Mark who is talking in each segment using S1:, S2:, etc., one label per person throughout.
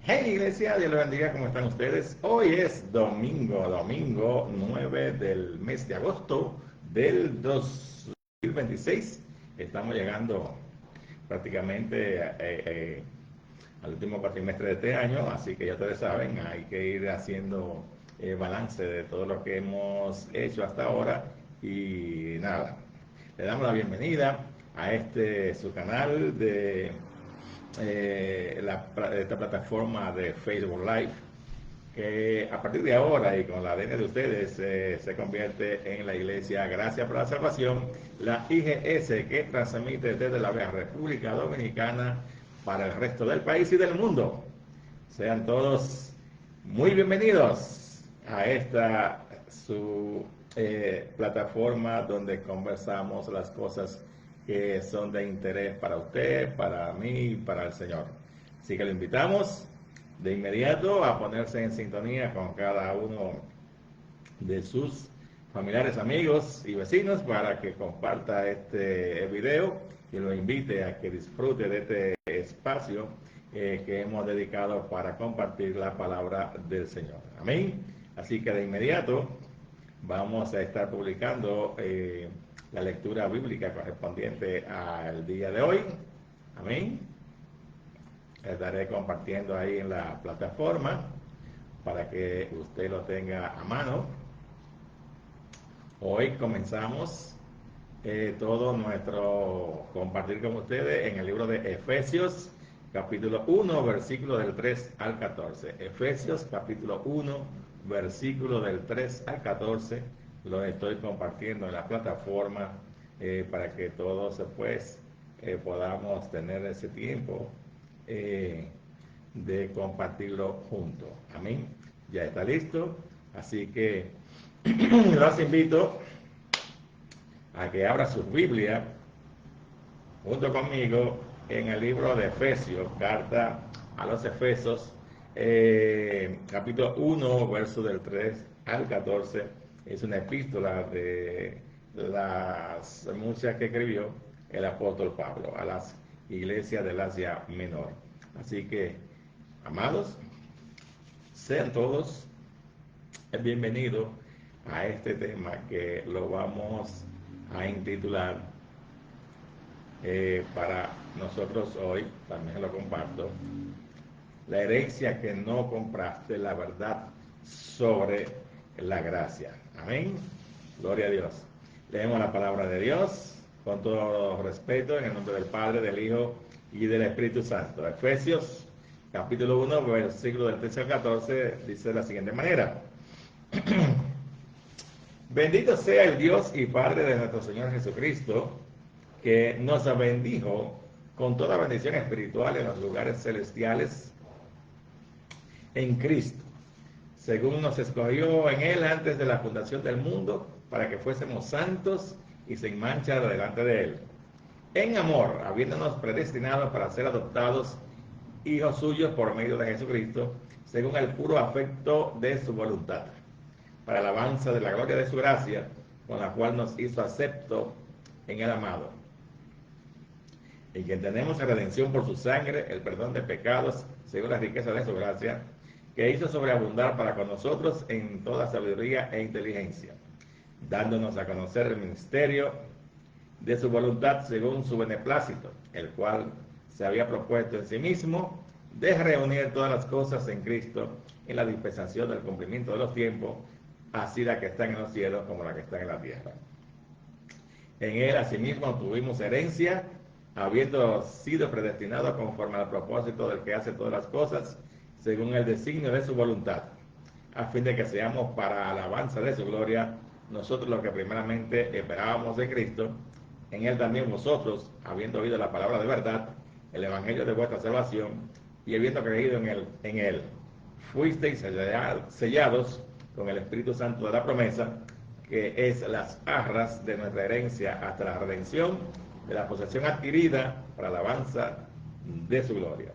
S1: Hey iglesia, Dios les bendiga, ¿cómo están ustedes? Hoy es domingo 9 del mes de agosto del 2026. Estamos llegando prácticamente al último cuatrimestre de este año, así que ya ustedes saben, hay que ir haciendo balance de todo lo que hemos hecho hasta ahora y nada, le damos la bienvenida a su canal de esta plataforma de Facebook Live, que a partir de ahora y con la ADN de ustedes se convierte en la Iglesia Gracia por la Salvación, la IGS, que transmite desde la Bella República Dominicana para el resto del país y del mundo. Sean todos muy bienvenidos a esta su plataforma donde conversamos las cosas que son de interés para usted, para mí y para el Señor. Así que lo invitamos de inmediato a ponerse en sintonía con cada uno de sus familiares, amigos y vecinos para que comparta este video y lo invite a que disfrute de este espacio que hemos dedicado para compartir la palabra del Señor. Amén. Así que de inmediato vamos a estar publicando la lectura bíblica correspondiente al día de hoy. Amén. Estaré compartiendo ahí en la plataforma para que usted lo tenga a mano. Hoy comenzamos todo nuestro compartir con ustedes en el libro de Efesios, capítulo 1, versículo del 3 al 14. Efesios, capítulo 1, versículo del 3 al 14. Lo estoy compartiendo en la plataforma para que todos pues podamos tener ese tiempo de compartirlo juntos. Amén. Ya está listo. Así que los invito a que abra su Biblia junto conmigo en el libro de Efesios, carta a los Efesios, capítulo 1, verso del 3 al 14. Es una epístola de las muchas que escribió el apóstol Pablo a las iglesias del Asia Menor. Así que, amados, sean todos bienvenidos a este tema que lo vamos a intitular para nosotros hoy, también lo comparto, la herencia que no compraste, la verdad sobre la gracia. Amén. Gloria a Dios. Leemos la palabra de Dios con todo respeto en el nombre del Padre, del Hijo y del Espíritu Santo. Efesios capítulo 1, versículo del 13 al 14 dice de la siguiente manera. Bendito sea el Dios y Padre de nuestro Señor Jesucristo, que nos bendijo con toda bendición espiritual en los lugares celestiales en Cristo, según nos escogió en Él antes de la fundación del mundo, para que fuésemos santos y sin mancha delante de Él. En amor, habiéndonos predestinados para ser adoptados hijos suyos por medio de Jesucristo, según el puro afecto de su voluntad, para alabanza de la gloria de su gracia, con la cual nos hizo acepto en el amado, en quien tenemos la redención por su sangre, el perdón de pecados, según la riqueza de su gracia, que hizo sobreabundar para con nosotros en toda sabiduría e inteligencia, dándonos a conocer el ministerio de su voluntad según su beneplácito, el cual se había propuesto en sí mismo de reunir todas las cosas en Cristo en la dispensación del cumplimiento de los tiempos, así la que están en los cielos como la que está en la tierra. En Él asimismo tuvimos herencia, habiendo sido predestinados conforme al propósito del que hace todas las cosas, según el designio de su voluntad, a fin de que seamos para alabanza de su gloria, nosotros los que primeramente esperábamos de Cristo, en Él también vosotros, habiendo oído la palabra de verdad, el evangelio de vuestra salvación, y habiendo creído en él, fuisteis sellados con el Espíritu Santo de la promesa, que es las arras de nuestra herencia hasta la redención de la posesión adquirida para alabanza de su gloria.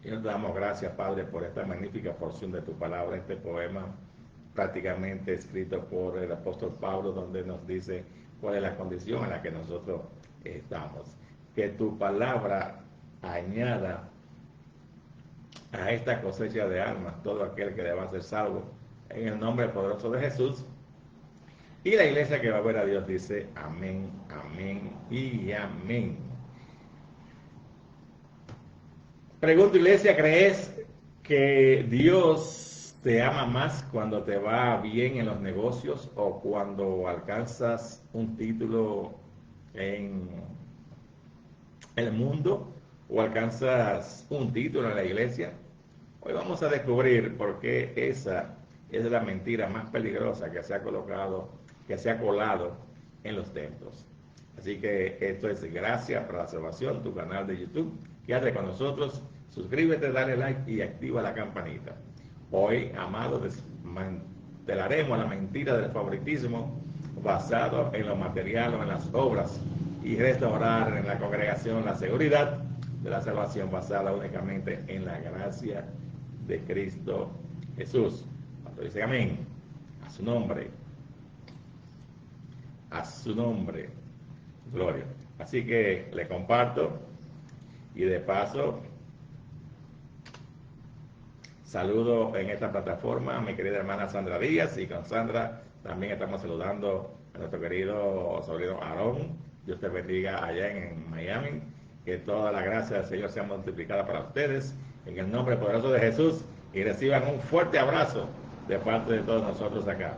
S1: Y nos damos gracias, Padre, por esta magnífica porción de tu palabra, este poema prácticamente escrito por el apóstol Pablo, donde nos dice cuál es la condición en la que nosotros estamos. Que tu palabra añada a esta cosecha de almas todo aquel que deba ser salvo en el nombre poderoso de Jesús. Y la iglesia que va a ver a Dios dice amén, amén y amén. Pregunto, iglesia, ¿crees que Dios te ama más cuando te va bien en los negocios o cuando alcanzas un título en el mundo o alcanzas un título en la iglesia? Hoy vamos a descubrir por qué esa es la mentira más peligrosa que se ha colocado, que se ha colado en los templos. Así que esto es Gracias para la Salvación, tu canal de YouTube. Quédate con nosotros, suscríbete, dale like y activa la campanita. Hoy, amados, desmantelaremos la mentira del favoritismo basado en lo material o en las obras y restaurar en la congregación la seguridad de la salvación basada únicamente en la gracia de Cristo Jesús. Cuando dice amén, a su nombre, gloria. Así que le comparto y de paso saludo en esta plataforma a mi querida hermana Sandra Díaz, y con Sandra también estamos saludando a nuestro querido sobrino Aarón. Dios te bendiga allá en Miami, que toda la gracia del Señor sea multiplicada para ustedes en el nombre poderoso de Jesús, y reciban un fuerte abrazo de parte de todos nosotros acá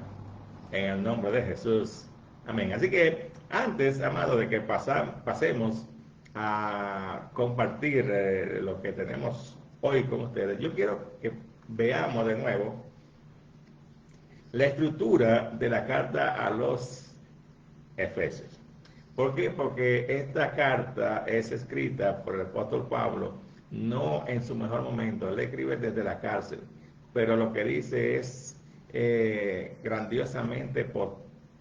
S1: en el nombre de Jesús, amén. Así que antes, amado, de que pasemos a compartir lo que tenemos hoy con ustedes, yo quiero que veamos de nuevo la estructura de la carta a los Efesios. ¿Por qué? Porque esta carta es escrita por el apóstol Pablo, no en su mejor momento, él escribe desde la cárcel, pero lo que dice es grandiosamente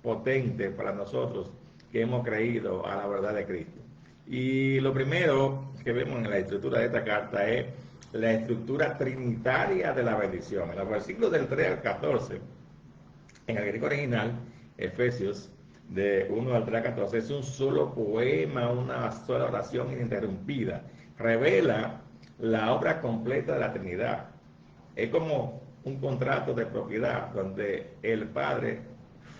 S1: potente para nosotros que hemos creído a la verdad de Cristo. Y lo primero que vemos en la estructura de esta carta es la estructura trinitaria de la bendición. En los versículos del 3 al 14, en el griego original, Efesios, de 1 al 3 al 14, es un solo poema, una sola oración ininterrumpida. Revela la obra completa de la Trinidad. Es como un contrato de propiedad donde el Padre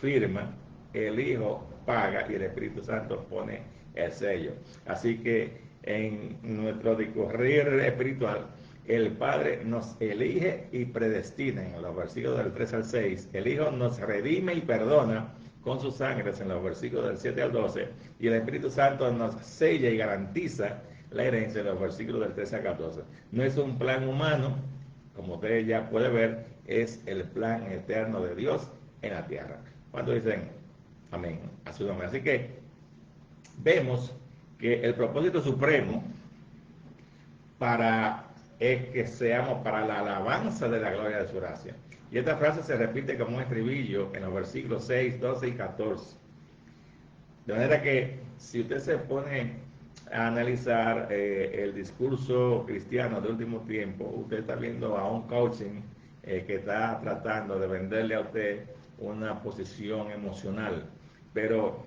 S1: firma, el Hijo paga y el Espíritu Santo pone el sello. Así que en nuestro discurrir espiritual, el Padre nos elige y predestina en los versículos del 3 al 6. El Hijo nos redime y perdona con sus sangres en los versículos del 7 al 12. Y el Espíritu Santo nos sella y garantiza la herencia en los versículos del 13 al 14. No es un plan humano, como usted ya puede ver, es el plan eterno de Dios en la tierra. Cuando dicen amén a su nombre. Así que vemos que el propósito supremo es que seamos para la alabanza de la gloria de su gracia. Y esta frase se repite como un estribillo en los versículos 6, 12 y 14. De manera que si usted se pone a analizar el discurso cristiano de último tiempo, usted está viendo a un coaching que está tratando de venderle a usted una posición emocional. Pero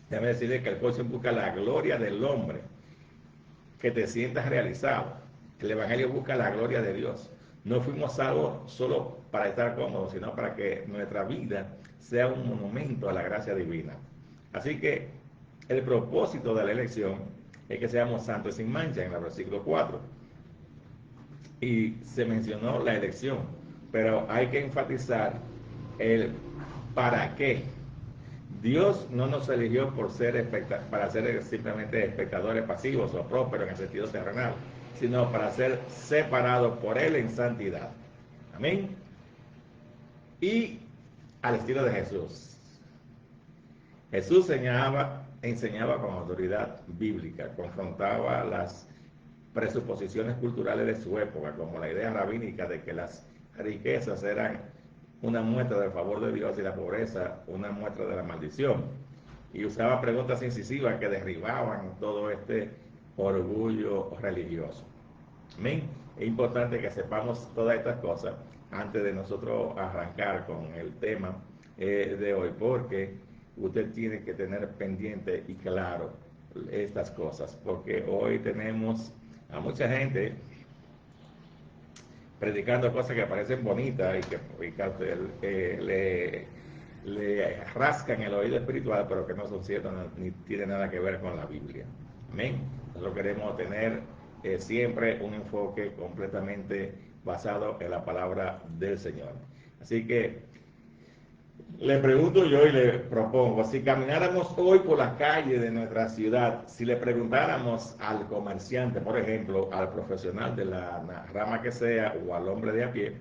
S1: déjame decirle que el coaching busca la gloria del hombre, que te sientas realizado. El Evangelio busca la gloria de Dios. No fuimos salvos solo para estar cómodos, sino para que nuestra vida sea un monumento a la gracia divina. Así que el propósito de la elección es que seamos santos sin mancha, en el versículo 4. Y se mencionó la elección, pero hay que enfatizar el para qué. Dios no nos eligió para ser simplemente espectadores pasivos o prósperos en el sentido terrenal, sino para ser separados por Él en santidad. Amén. Y al estilo de Jesús. Jesús enseñaba con autoridad bíblica, confrontaba las presuposiciones culturales de su época, como la idea rabínica de que las riquezas eran una muestra del favor de Dios y la pobreza una muestra de la maldición. Y usaba preguntas incisivas que derribaban todo este orgullo religioso. Amén. Es importante que sepamos todas estas cosas antes de nosotros arrancar con el tema de hoy, porque usted tiene que tener pendiente y claro estas cosas, porque hoy tenemos a mucha gente predicando cosas que parecen bonitas y que a usted, le rascan el oído espiritual, pero que no son ciertas ni tienen nada que ver con la Biblia. Amén. Nosotros queremos tener siempre un enfoque completamente basado en la palabra del Señor. Así que le pregunto yo y le propongo, si camináramos hoy por la calle de nuestra ciudad, si le preguntáramos al comerciante, por ejemplo, al profesional de la rama que sea o al hombre de a pie,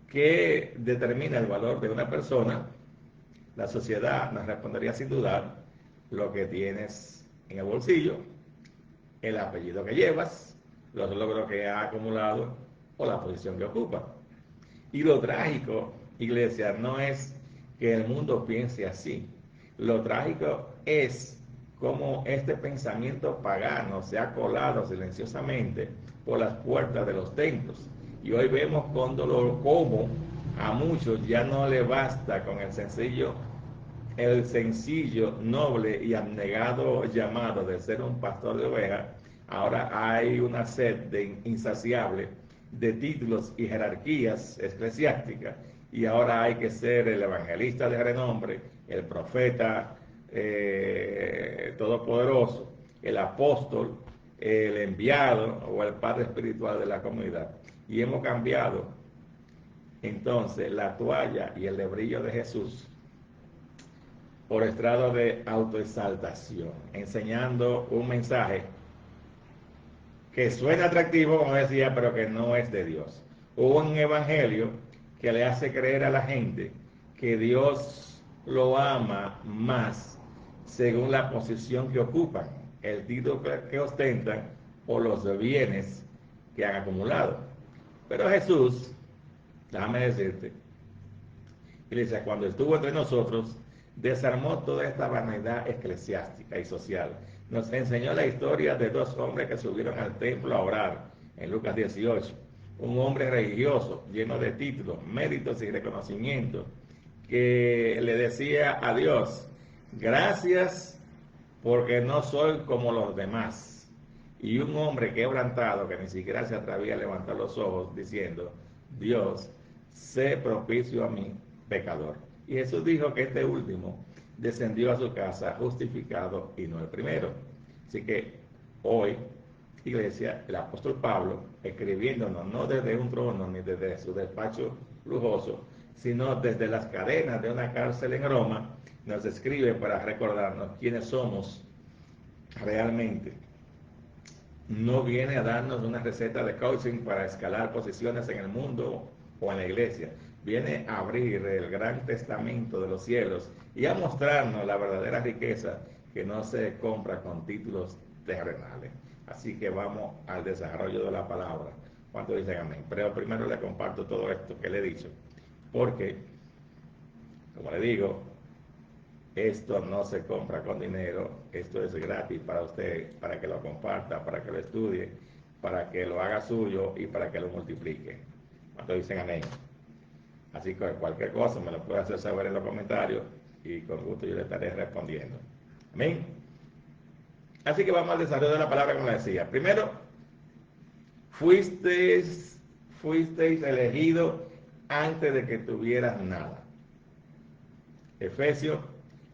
S1: ¿qué determina el valor de una persona? La sociedad nos respondería sin dudar lo que tienes en el bolsillo, el apellido que llevas, los logros que has acumulado o la posición que ocupa. Y lo trágico, iglesia, no es que el mundo piense así. Lo trágico es cómo este pensamiento pagano se ha colado silenciosamente por las puertas de los templos. Y hoy vemos con dolor cómo a muchos ya no le basta con el sencillo, noble y abnegado llamado de ser un pastor de ovejas. Ahora hay una sed insaciable de títulos y jerarquías eclesiásticas, y ahora hay que ser el evangelista de renombre, el profeta todopoderoso, el apóstol, el enviado o el padre espiritual de la comunidad. Y hemos cambiado entonces la toalla y el lebrillo de Jesús por estrado de autoexaltación, enseñando un mensaje que suena atractivo, como decía, pero que no es de Dios. Un evangelio que le hace creer a la gente que Dios lo ama más según la posición que ocupan, el título que ostentan o los bienes que han acumulado. Pero Jesús, déjame decirte, iglesia, cuando estuvo entre nosotros, desarmó toda esta vanidad eclesiástica y social. Nos enseñó la historia de dos hombres que subieron al templo a orar, en Lucas 18. Un hombre religioso, lleno de títulos, méritos y reconocimientos, que le decía a Dios, gracias porque no soy como los demás. Y un hombre quebrantado, que ni siquiera se atrevía a levantar los ojos, diciendo, Dios, sé propicio a mí, pecador. Y Jesús dijo que este último descendió a su casa justificado y no el primero. Así que hoy, iglesia, el apóstol Pablo, escribiéndonos no desde un trono ni desde su despacho lujoso, sino desde las cadenas de una cárcel en Roma, nos escribe para recordarnos quiénes somos realmente. No viene a darnos una receta de coaching para escalar posiciones en el mundo o en la iglesia. Viene a abrir el gran testamento de los cielos y a mostrarnos la verdadera riqueza que no se compra con títulos terrenales. Así que vamos al desarrollo de la palabra. ¿Cuántos dicen amén? Pero primero le comparto todo esto que le he dicho, porque, como le digo, esto no se compra con dinero, esto es gratis para usted, para que lo comparta, para que lo estudie, para que lo haga suyo y para que lo multiplique. ¿Cuántos dicen amén? Así que cualquier cosa me lo puede hacer saber en los comentarios y con gusto yo le estaré respondiendo. Amén. Así que vamos al desarrollo de la palabra, como le decía. Primero, fuisteis elegidos antes de que tuvieras nada. Efesios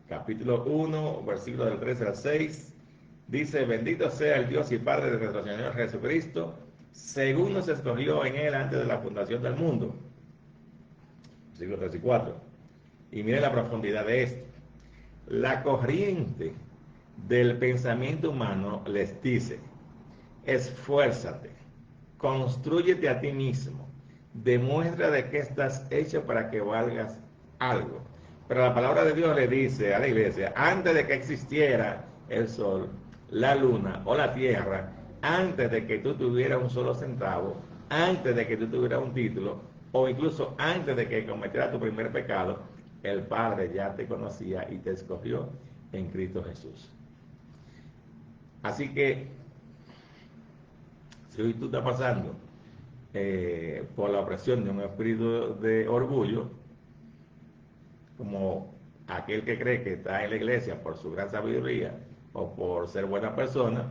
S1: capítulo 1, versículos del 13 al 6, dice, bendito sea el Dios y Padre de nuestro Señor Jesucristo, según nos escogió en Él antes de la fundación del mundo. Versículos 3 y 4. Y miren la profundidad de esto. La corriente del pensamiento humano les dice, esfuérzate, constrúyete a ti mismo, demuestra de qué estás hecho para que valgas algo. Pero la palabra de Dios le dice a la iglesia, antes de que existiera el sol, la luna o la tierra, antes de que tú tuvieras un solo centavo, antes de que tú tuvieras un título, o incluso antes de que cometieras tu primer pecado, el Padre ya te conocía y te escogió en Cristo Jesús. Así que, si hoy tú estás pasando por la opresión de un espíritu de orgullo, como aquel que cree que está en la iglesia por su gran sabiduría o por ser buena persona,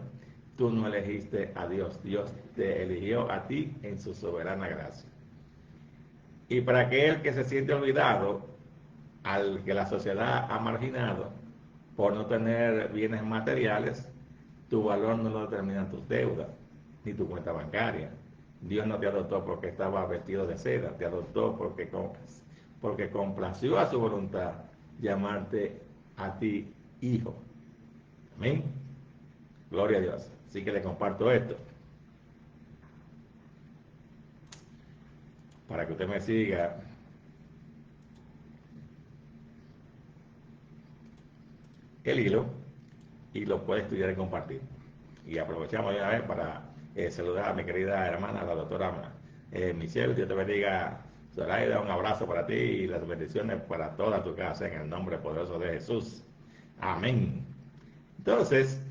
S1: tú no elegiste a Dios. Dios te eligió a ti en su soberana gracia. Y para aquel que se siente olvidado, al que la sociedad ha marginado por no tener bienes materiales, tu valor no lo determinan tus deudas ni tu cuenta bancaria. Dios no te adoptó porque estaba vestido de seda, te adoptó porque complació a su voluntad llamarte a ti hijo. Amén. Gloria a Dios. Así que le comparto esto para que usted me siga el hilo y lo puede estudiar y compartir. Y aprovechamos de una vez para saludar a mi querida hermana, la doctora Michelle. Dios te bendiga, Zoraida. Un abrazo para ti y las bendiciones para toda tu casa en el nombre poderoso de Jesús. Amén. Entonces,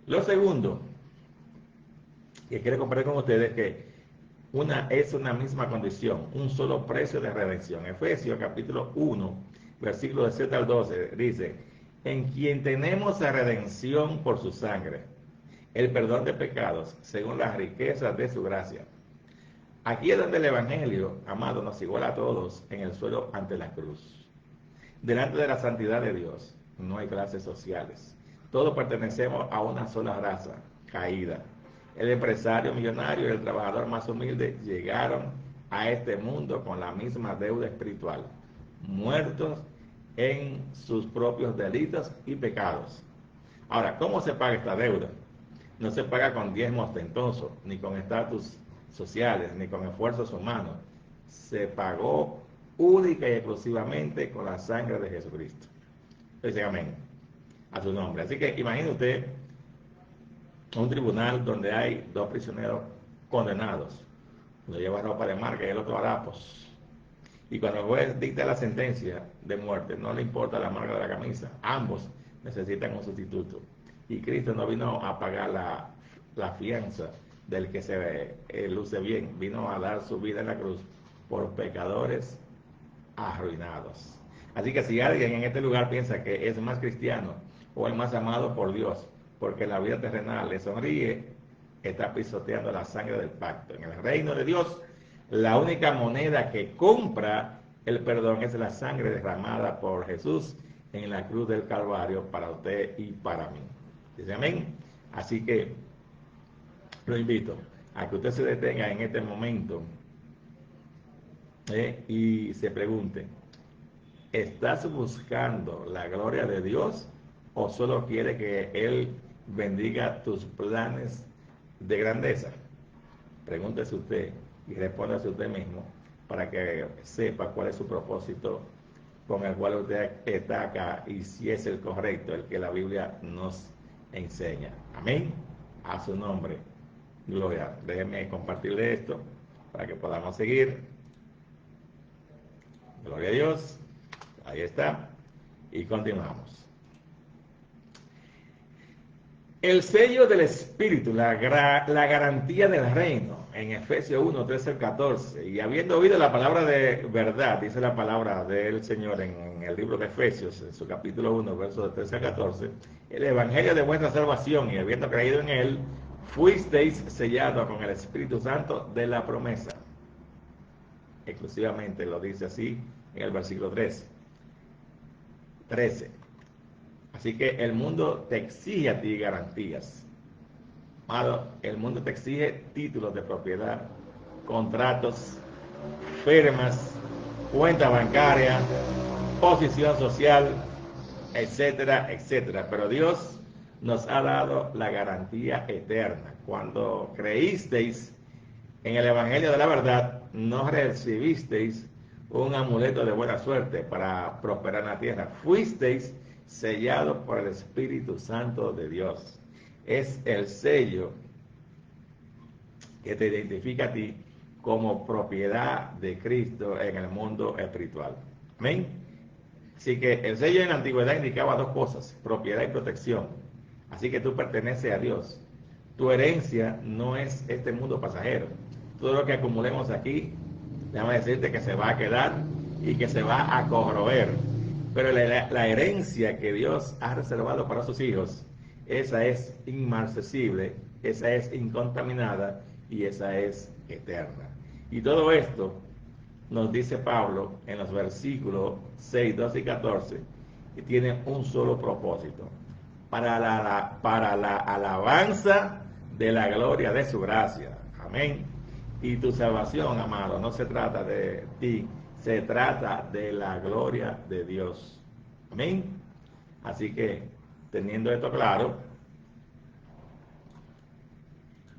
S1: lo segundo que quiero compartir con ustedes es que es una misma condición, un solo precio de redención. Efesios capítulo 1, versículos de 7 al 12, dice: en quien tenemos la redención por su sangre, el perdón de pecados, según las riquezas de su gracia. Aquí es donde el Evangelio, amado, nos iguala a todos en el suelo ante la cruz. Delante de la santidad de Dios, no hay clases sociales. Todos pertenecemos a una sola raza, caída. El empresario millonario y el trabajador más humilde llegaron a este mundo con la misma deuda espiritual, muertos en sus propios delitos y pecados. Ahora, ¿cómo se paga esta deuda? No se paga con diezmos ostentosos, ni con estatus sociales, ni con esfuerzos humanos. Se pagó única y exclusivamente con la sangre de Jesucristo. Dice amén a su nombre. Así que imagine usted un tribunal donde hay dos prisioneros condenados. Uno lleva ropa de marca y el otro harapos. Y cuando el juez dicta la sentencia de muerte, no le importa la marca de la camisa. Ambos necesitan un sustituto. Y Cristo no vino a pagar la fianza del que se luce bien. Vino a dar su vida en la cruz por pecadores arruinados. Así que si alguien en este lugar piensa que es más cristiano o el más amado por Dios, porque la vida terrenal le sonríe, está pisoteando la sangre del pacto. En el reino de Dios, la única moneda que compra el perdón es la sangre derramada por Jesús en la cruz del Calvario para usted y para mí. Dice amén. Así que lo invito a que usted se detenga en este momento y se pregunte: ¿estás buscando la gloria de Dios o solo quiere que Él bendiga tus planes de grandeza? Pregúntese usted y respóndase usted mismo para que sepa cuál es su propósito con el cual usted está acá y si es el correcto, el que la Biblia nos enseña. Amén. A su nombre. Gloria. Déjenme compartirle esto para que podamos seguir. Gloria a Dios. Ahí está. Y continuamos. El sello del Espíritu, la garantía del reino, en Efesios 1, 13 al 14. Y habiendo oído la palabra de verdad, dice la palabra del Señor en el libro de Efesios, en su capítulo 1, versos de 13 al 14, el evangelio de vuestra salvación, y habiendo creído en él, fuisteis sellados con el Espíritu Santo de la promesa. Exclusivamente lo dice así en el versículo 13. Así que el mundo te exige a ti garantías. Amado, el mundo te exige títulos de propiedad, contratos, firmas, cuenta bancaria, posición social, etcétera, etcétera. Pero Dios nos ha dado la garantía eterna. Cuando creísteis en el Evangelio de la verdad, no recibisteis un amuleto de buena suerte para prosperar en la tierra. Fuisteis sellados por el Espíritu Santo de Dios. Es el sello que te identifica a ti como propiedad de Cristo en el mundo espiritual. Amén. Así que el sello en la antigüedad indicaba dos cosas: propiedad y protección. Así que tú perteneces a Dios. Tu herencia no es este mundo pasajero. Todo lo que acumulemos aquí, déjame decirte que se va a quedar y que se va a corroer. Pero la herencia que Dios ha reservado para sus hijos, esa es inmarcesible, esa es incontaminada y esa es eterna. Y todo esto nos dice Pablo en los versículos 6, 12 y 14, que tiene un solo propósito, para la alabanza de la gloria de su gracia. Amén. Y tu salvación, amado, no se trata de ti, se trata de la gloria de Dios. Amén. Así que, teniendo esto claro,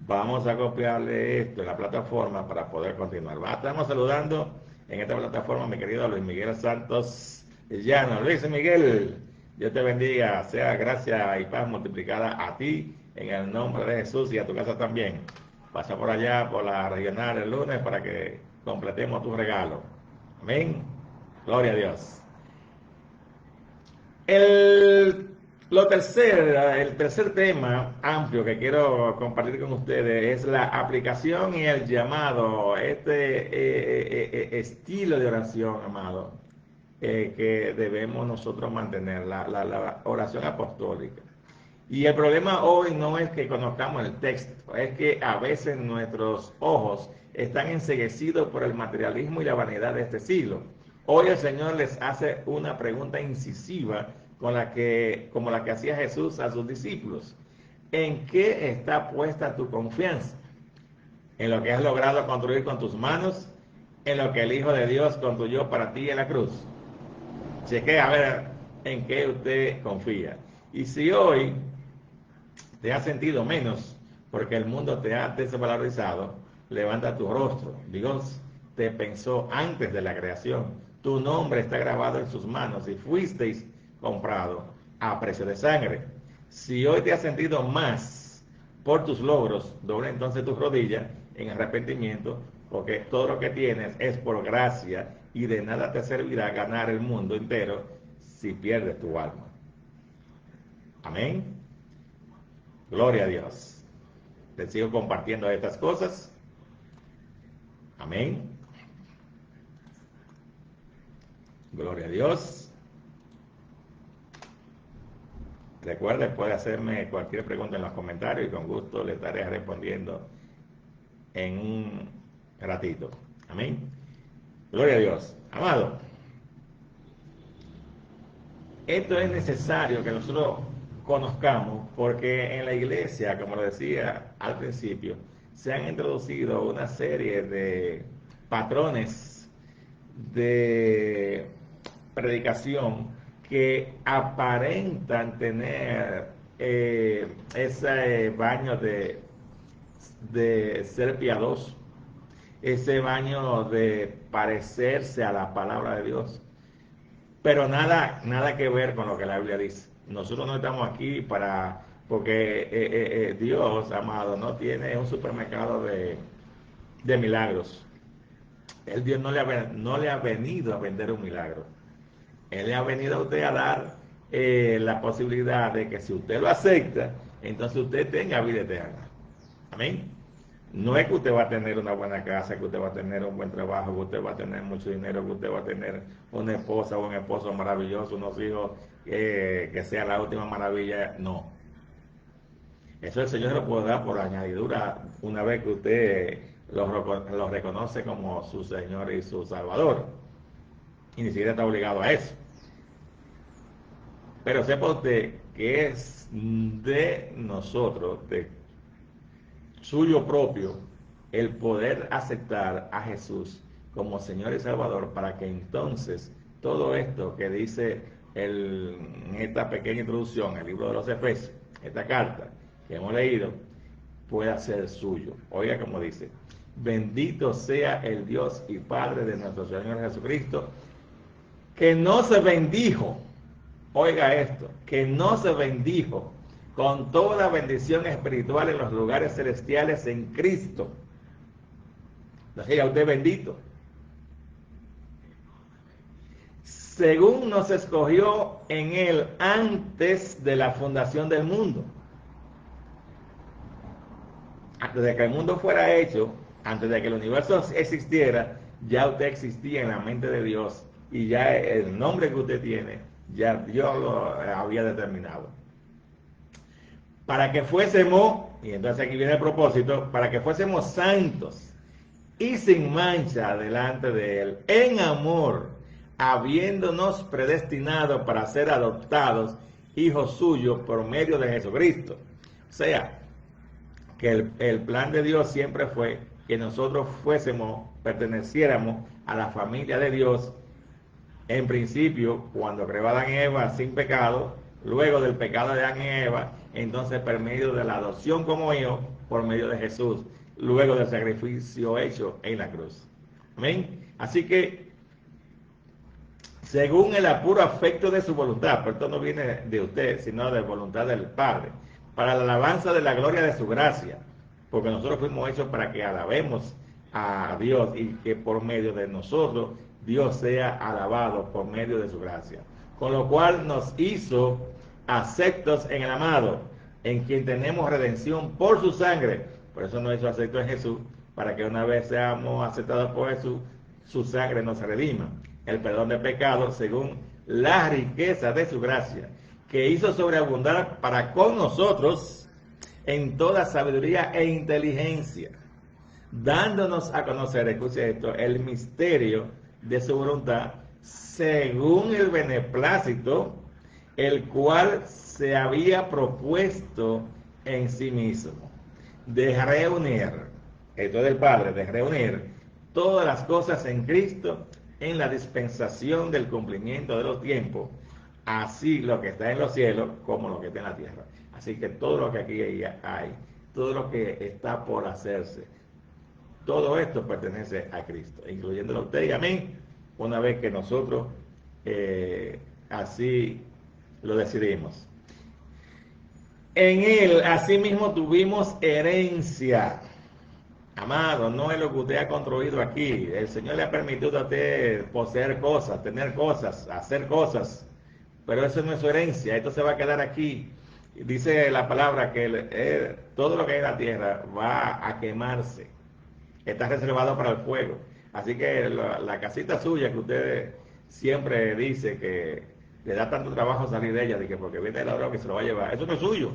S1: vamos a copiarle esto en la plataforma para poder continuar. Estamos saludando en esta plataforma a mi querido Luis Miguel Santos Llano. Luis Miguel, Dios te bendiga, sea gracia y paz multiplicada a ti en el nombre de Jesús y a tu casa también. Pasa por allá, por la regional el lunes para que completemos tu regalo. Amén. Gloria a Dios. El tercer tema amplio que quiero compartir con ustedes es la aplicación y el llamado, estilo de oración, amado, que debemos nosotros mantener, la oración apostólica. Y el problema hoy no es que conozcamos el texto, es que a veces nuestros ojos están enceguecidos por el materialismo y la vanidad de este siglo. Hoy el Señor les hace una pregunta incisiva como la que hacía Jesús a sus discípulos. ¿En qué está puesta tu confianza? ¿En lo que has logrado construir con tus manos? ¿En lo que el Hijo de Dios construyó para ti en la cruz? Cheque a ver en qué usted confía. Y si hoy te has sentido menos porque el mundo te ha desvalorizado, levanta tu rostro. Dios te pensó antes de la creación. Tu nombre está grabado en sus manos y fuisteis comprado a precio de sangre. Si hoy te has sentido más por tus logros, doble entonces tus rodillas en arrepentimiento, porque todo lo que tienes es por gracia y de nada te servirá ganar el mundo entero si pierdes tu alma. Amén. Gloria a Dios. Te sigo compartiendo estas cosas. Amén. Gloria a Dios. Recuerde, puede hacerme cualquier pregunta en los comentarios y con gusto le estaré respondiendo en un ratito. Amén. Gloria a Dios. Amado, esto es necesario que nosotros conozcamos porque en la iglesia, como lo decía al principio, se han introducido una serie de patrones de predicación que aparentan tener ese baño de ser piadoso, ese baño de parecerse a la palabra de Dios, pero nada que ver con lo que la Biblia dice. Nosotros no estamos aquí porque Dios, amado, no tiene un supermercado de milagros. El Dios no le ha venido a vender un milagro. Él le ha venido a usted a dar la posibilidad de que si usted lo acepta, entonces usted tenga vida eterna. Amén. No es que usted va a tener una buena casa, que usted va a tener un buen trabajo, que usted va a tener mucho dinero, que usted va a tener una esposa o un esposo maravilloso, unos hijos que sea la última maravilla. No. Eso el Señor lo puede dar por añadidura una vez que usted lo reconoce como su Señor y su Salvador. Y ni siquiera está obligado a eso. Pero sepa usted que es de nosotros, de suyo propio, el poder aceptar a Jesús como Señor y Salvador para que entonces todo esto que dice en esta pequeña introducción, el libro de los Efesios, esta carta que hemos leído, pueda ser suyo. Oiga como dice: bendito sea el Dios y Padre de nuestro Señor Jesucristo, que no se bendijo, oiga esto, que no se bendijo con toda bendición espiritual en los lugares celestiales en Cristo. Entonces ya usted bendito. Según nos escogió en Él antes de la fundación del mundo. Antes de que el mundo fuera hecho, antes de que el universo existiera, ya usted existía en la mente de Dios y ya el nombre que usted tiene, ya Dios lo había determinado. Para que fuésemos, y entonces aquí viene el propósito, para que fuésemos santos y sin mancha delante de Él, en amor, habiéndonos predestinado para ser adoptados hijos suyos por medio de Jesucristo. O sea, que el plan de Dios siempre fue que nosotros perteneciéramos a la familia de Dios. En principio, cuando creó a Adán y Eva sin pecado, luego del pecado de Adán y Eva, entonces por medio de la adopción como hijos, por medio de Jesús, luego del sacrificio hecho en la cruz. Amén. Así que, según el apuro afecto de su voluntad, pero esto no viene de usted, sino de voluntad del Padre, para la alabanza de la gloria de su gracia, porque nosotros fuimos hechos para que alabemos a Dios y que por medio de nosotros Dios sea alabado por medio de su gracia. Con lo cual nos hizo aceptos en el amado, en quien tenemos redención por su sangre. Por eso nos hizo aceptos en Jesús, para que una vez seamos aceptados por Jesús, su sangre nos redima. El perdón de pecados según la riqueza de su gracia, que hizo sobreabundar para con nosotros en toda sabiduría e inteligencia, dándonos a conocer, escuche esto, el misterio de su voluntad, según el beneplácito, el cual se había propuesto en sí mismo, de reunir, esto es del Padre, de reunir todas las cosas en Cristo, en la dispensación del cumplimiento de los tiempos, así lo que está en los cielos como lo que está en la tierra. Así que todo lo que aquí hay, todo lo que está por hacerse, todo esto pertenece a Cristo, incluyéndolo a usted y a mí, una vez que nosotros así lo decidimos. En Él, asimismo, tuvimos herencia. Amado, no es lo que usted ha construido aquí. El Señor le ha permitido a usted poseer cosas, tener cosas, hacer cosas, pero eso no es su herencia, esto se va a quedar aquí. Dice la palabra que todo lo que hay en la tierra va a quemarse, está reservado para el fuego. Así que la casita suya que usted siempre dice que le da tanto trabajo salir de ella, de que porque viene el ladrón que se lo va a llevar, eso no es suyo.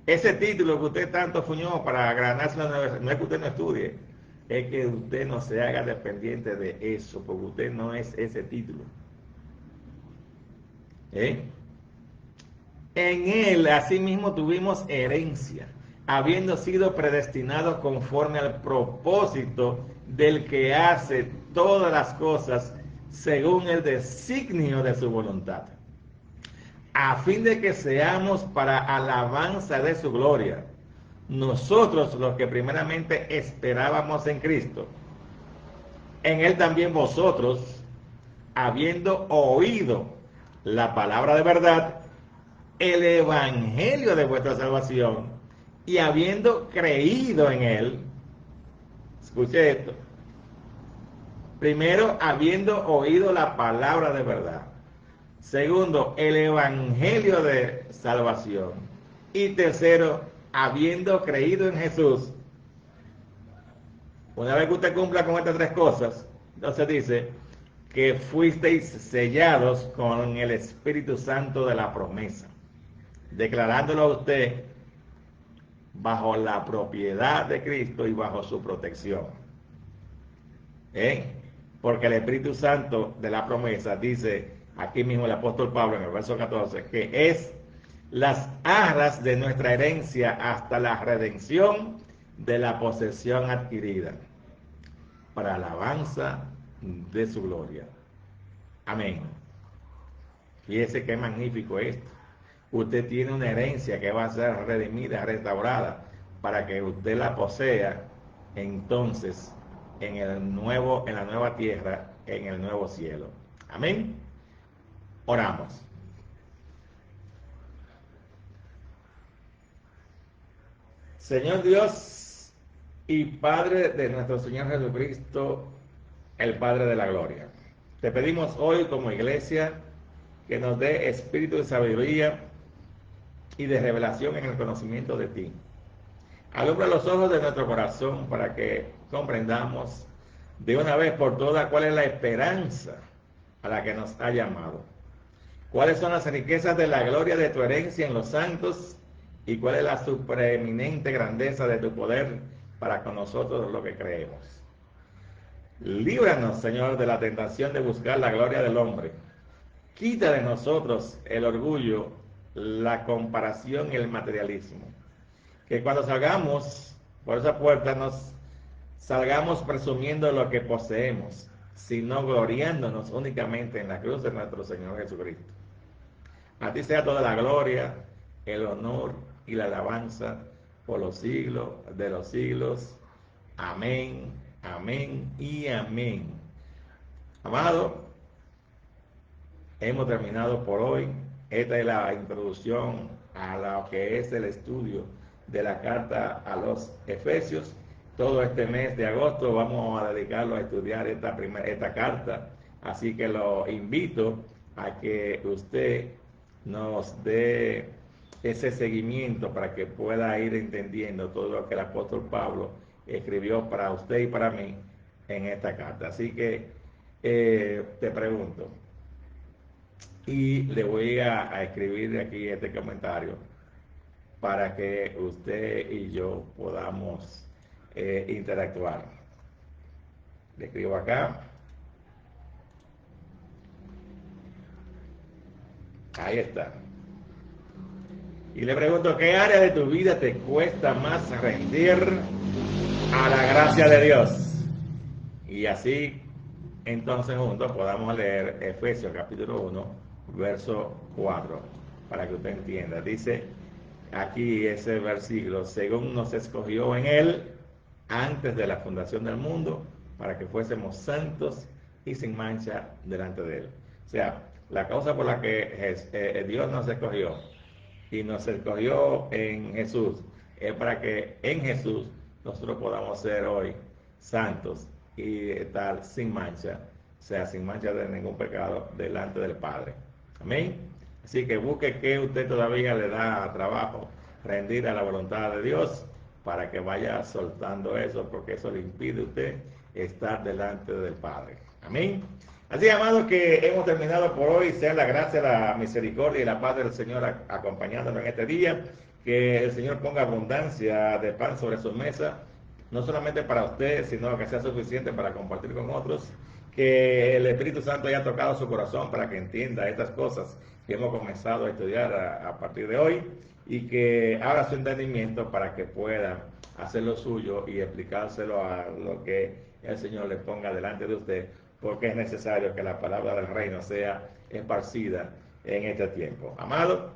S1: Ese título que usted tanto fuñó para ganarse la universidad, no es que usted no estudie, es que usted no se haga dependiente de eso, porque usted no es ese título. En Él, asimismo, tuvimos herencia, habiendo sido predestinados conforme al propósito del que hace todas las cosas según el designio de su voluntad, a fin de que seamos para alabanza de su gloria, nosotros los que primeramente esperábamos en Cristo. En Él también vosotros, habiendo oído la palabra de verdad, el evangelio de vuestra salvación, y habiendo creído en Él, escuche esto, primero, habiendo oído la palabra de verdad. Segundo, el evangelio de salvación. Y tercero, habiendo creído en Jesús. Una vez que usted cumpla con estas tres cosas, entonces dice que fuisteis sellados con el Espíritu Santo de la promesa, declarándolo a usted bajo la propiedad de Cristo y bajo su protección. Porque el Espíritu Santo de la promesa dice aquí mismo el apóstol Pablo en el verso 14, que es las arras de nuestra herencia hasta la redención de la posesión adquirida, para alabanza de su gloria. Amén. Fíjese qué magnífico esto. Usted tiene una herencia que va a ser redimida, restaurada, para que usted la posea entonces en la nueva tierra, en el nuevo cielo. Amén. Oramos. Señor Dios y Padre de nuestro Señor Jesucristo, el Padre de la gloria, te pedimos hoy como iglesia que nos dé espíritu de sabiduría y de revelación en el conocimiento de ti. Alumbra los ojos de nuestro corazón para que comprendamos de una vez por todas cuál es la esperanza a la que nos ha llamado. ¿Cuáles son las riquezas de la gloria de tu herencia en los santos? ¿Y cuál es la supreeminente grandeza de tu poder para con nosotros lo que creemos. Líbranos, Señor, de la tentación de buscar la gloria del hombre. Quita de nosotros el orgullo, la comparación y el materialismo. Que cuando salgamos por esa puerta nos salgamos presumiendo lo que poseemos, sino gloriándonos únicamente en la cruz de nuestro Señor Jesucristo. A ti sea toda la gloria, el honor y la alabanza por los siglos de los siglos. Amén, amén y amén. Amado, hemos terminado por hoy. Esta es la introducción a lo que es el estudio de la carta a los Efesios. Todo este mes de agosto vamos a dedicarlo a estudiar esta carta. Así que lo invito a que usted nos dé ese seguimiento para que pueda ir entendiendo todo lo que el apóstol Pablo escribió para usted y para mí en esta carta. Así que te pregunto, y le voy a escribir aquí este comentario para que usted y yo podamos interactuar. Le escribo acá. Ahí está. Y le pregunto, ¿qué área de tu vida te cuesta más rendir a la gracia de Dios? Y así, entonces juntos podamos leer Efesios capítulo 1, verso 4, para que usted entienda. Dice aquí ese versículo, según nos escogió en Él antes de la fundación del mundo, para que fuésemos santos y sin mancha delante de Él. O sea, la causa por la que Dios nos escogió y nos escogió en Jesús es para que en Jesús nosotros podamos ser hoy santos y estar sin mancha, o sea, sin mancha de ningún pecado delante del Padre. Amén. Así que busque que usted todavía le da trabajo rendir a la voluntad de Dios para que vaya soltando eso, porque eso le impide a usted estar delante del Padre. Amén. Así, amados, que hemos terminado por hoy. Sea la gracia, la misericordia y la paz del Señor acompañándonos en este día. Que el Señor ponga abundancia de pan sobre su mesa, no solamente para usted, sino que sea suficiente para compartir con otros. Que el Espíritu Santo haya tocado su corazón para que entienda estas cosas que hemos comenzado a estudiar a partir de hoy, y que abra su entendimiento para que pueda hacer lo suyo y explicárselo a lo que el Señor le ponga delante de usted, porque es necesario que la palabra del reino sea esparcida en este tiempo. Amado,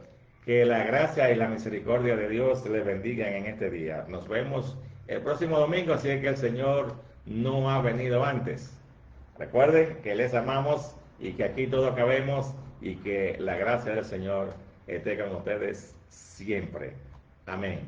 S1: que la gracia y la misericordia de Dios les bendigan en este día. Nos vemos el próximo domingo, así es que el Señor no ha venido antes. Recuerden que les amamos y que aquí todos cabemos, y que la gracia del Señor esté con ustedes siempre. Amén.